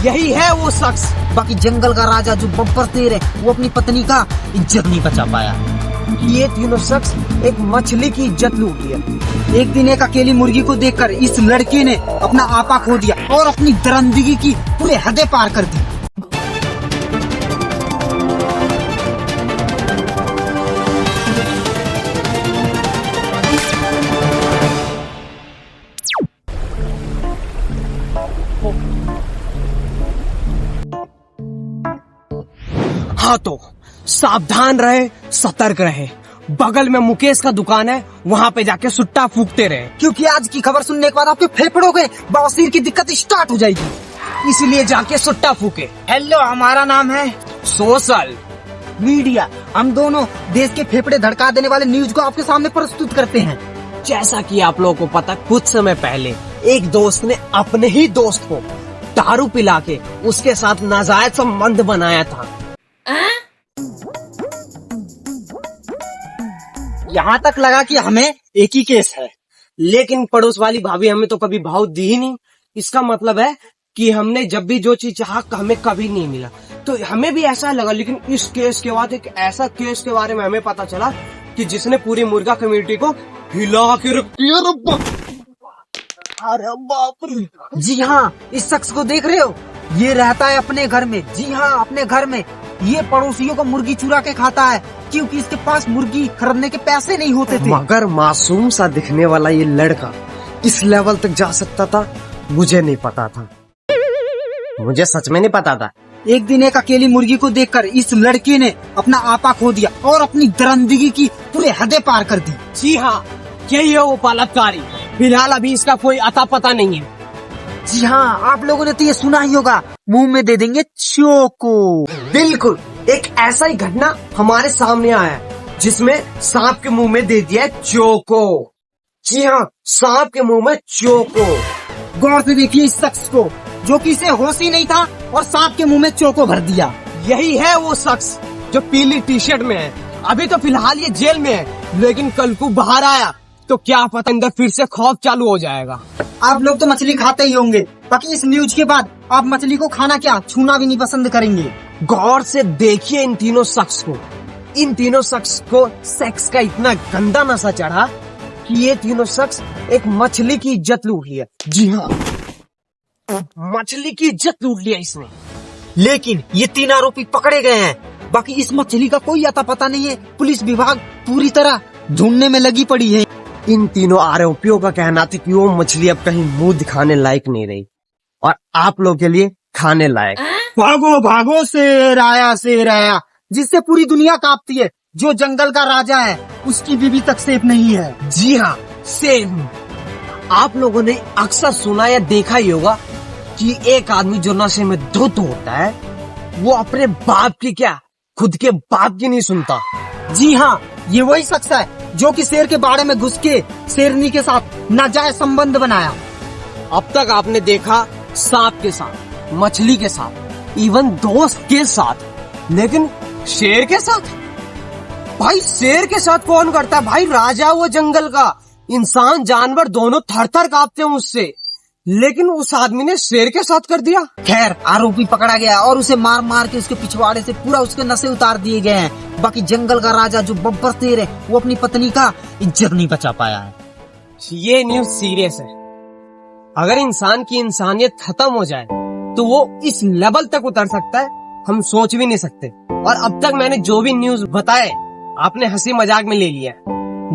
यही है वो शख्स। बाकी जंगल का राजा जो बब्बर शेर है वो अपनी पत्नी का इज्जत नहीं बचा पाया। ये तीनों शख्स एक मछली की इज्जत लूट लिया। एक दिन एक अकेली मुर्गी को देखकर इस लड़के ने अपना आपा खो दिया और अपनी दरिंदगी की पूरे हदें पार कर दी। हाँ तो सावधान रहे, सतर्क रहे। बगल में मुकेश का दुकान है, वहाँ पे जाके सुट्टा फूकते रहे, क्योंकि आज की खबर सुनने के बाद आपके फेफड़ों के बवासीर की दिक्कत स्टार्ट हो जाएगी। इसलिए जाके सुट्टा फूके। हेलो, हमारा नाम है सोशल मीडिया। हम दोनों देश के फेफड़े धड़का देने वाले न्यूज को आपके सामने प्रस्तुत करते हैं। जैसा कि आप लोगों को पता, कुछ समय पहले एक दोस्त ने अपने ही दोस्त को दारू पिला के उसके साथ नाजायज संबंध बनाया था। यहाँ तक लगा कि हमें एक ही केस है, लेकिन पड़ोस वाली भाभी हमें तो कभी भाव दी ही नहीं। इसका मतलब है कि हमने जब भी जो चीज चाहा हमें कभी नहीं मिला। तो हमें भी ऐसा लगा, लेकिन इस केस के बाद एक ऐसा केस के बारे में हमें पता चला कि जिसने पूरी मुर्गा कम्युनिटी को हिला के रख दिया। अरे बाप रे! जी हाँ, इस शख्स को देख रहे हो, ये रहता है अपने घर में। जी हाँ, अपने घर में। ये पड़ोसियों को मुर्गी चुरा के खाता है क्योंकि इसके पास मुर्गी खरीदने के पैसे नहीं होते थे। मगर मासूम सा दिखने वाला ये लड़का इस लेवल तक जा सकता था, मुझे नहीं पता था। मुझे सच में नहीं पता था। एक दिन एक अकेली मुर्गी को देखकर इस लड़के ने अपना आपा खो दिया और अपनी दरिंदगी की पूरे हदें पार कर दी। जी हाँ, यही है वो बलात्कारी। फिलहाल अभी इसका कोई अता पता नहीं है। जी हाँ, आप लोगों ने तो ये सुना ही होगा, मुंह में दे देंगे चोको। बिल्कुल, एक ऐसा ही घटना हमारे सामने आया है जिसमें सांप के मुंह में दे दिया चोको। जी हाँ, सांप के मुंह में चोको। गौर से देखिए इस शख्स को, जो कि इसे होश ही नहीं था और सांप के मुंह में चोको भर दिया। यही है वो शख्स जो पीली टी शर्ट में है। अभी तो फिलहाल ये जेल में है, लेकिन कल को बाहर आया तो क्या पता अंदर फिर से खौफ चालू हो जाएगा। आप लोग तो मछली खाते ही होंगे, बाकी इस न्यूज के बाद आप मछली को खाना क्या, छूना भी नहीं पसंद करेंगे। गौर से देखिए इन तीनों शख्स को। इन तीनों शख्स को सेक्स का इतना गंदा नशा चढ़ा कि ये तीनों शख्स एक मछली की इज्जत लूट लिया। जी हाँ, मछली की इज्जत लूट लिया इसने। लेकिन ये 3 आरोपी पकड़े गए हैं। बाकी इस मछली का कोई अता पता नहीं है। पुलिस विभाग पूरी तरह ढूंढने में लगी पड़ी है। इन तीनों आरोपियों का कहना था कि वो मछली अब कहीं मुंह दिखाने लायक नहीं रही और आप लोग के लिए खाने लायक। भागो भागो शेर आया, जिससे पूरी दुनिया कांपती है। जो जंगल का राजा है उसकी बीवी तक सेफ नहीं है। जी हाँ, सेम। आप लोगों ने अक्सर सुना या देखा ही होगा कि एक आदमी जो नशे में धुत होता है वो अपने बाप की क्या, खुद के बाप की नहीं सुनता। जी हाँ, ये वही शख्स है जो कि शेर के बाड़े में घुस के शेरनी के साथ नाजायज संबंध बनाया। अब तक आपने देखा सांप के साथ, मछली के साथ, इवन दोस्त के साथ, लेकिन शेर के साथ? भाई शेर के साथ कौन करता है भाई? राजा वो जंगल का। इंसान जानवर दोनों थर थर कांपते हैं उससे, लेकिन उस आदमी ने शेर के साथ कर दिया। खैर, आरोपी पकड़ा गया और उसे मार मार के उसके पिछवाड़े से पूरा उसके नशे उतार दिए गए हैं। बाकी जंगल का राजा जो बब्बर शेर है वो अपनी पत्नी का इज्जत नहीं बचा पाया है। ये न्यूज सीरियस है। अगर इंसान की इंसानियत खत्म हो जाए तो वो इस लेवल तक उतर सकता है, हम सोच भी नहीं सकते। और अब तक मैंने जो भी न्यूज बताए आपने हंसी मजाक में ले लिया,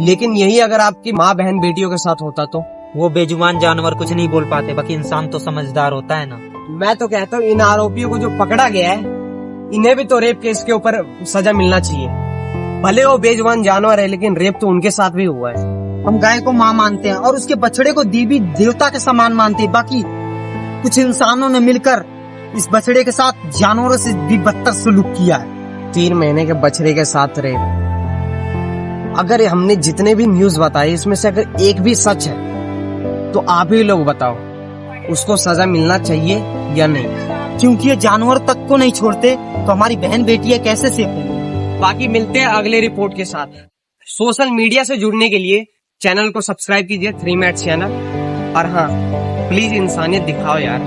लेकिन यही अगर आपकी माँ बहन बेटियों के साथ होता तो? वो बेजुबान जानवर कुछ नहीं बोल पाते, बाकी इंसान तो समझदार होता है ना। मैं तो कहता हूँ इन आरोपियों को जो पकड़ा गया है इन्हें भी तो रेप केस के ऊपर सजा मिलना चाहिए। भले वो बेजुबान जानवर है, लेकिन रेप तो उनके साथ भी हुआ है। हम गाय को माँ मानते हैं और उसके बछड़े को देवी देवता के समान मानते हैं। बाकी कुछ इंसानों ने मिलकर इस बछड़े के साथ जानवरों से भी बदतर सलूक किया है। 3 महीने के बछड़े के साथ रेप। अगर हमने जितने भी न्यूज बताए इसमें से अगर एक भी सच है तो आप ही लोग बताओ, उसको सजा मिलना चाहिए या नहीं? क्योंकि ये जानवर तक को नहीं छोड़ते तो हमारी बहन बेटियां कैसे सेफ होंगी? बाकी मिलते हैं अगले रिपोर्ट के साथ। सोशल मीडिया से जुड़ने के लिए चैनल को सब्सक्राइब कीजिए 3 मैट चैनल। और हाँ, प्लीज इंसानियत दिखाओ यार।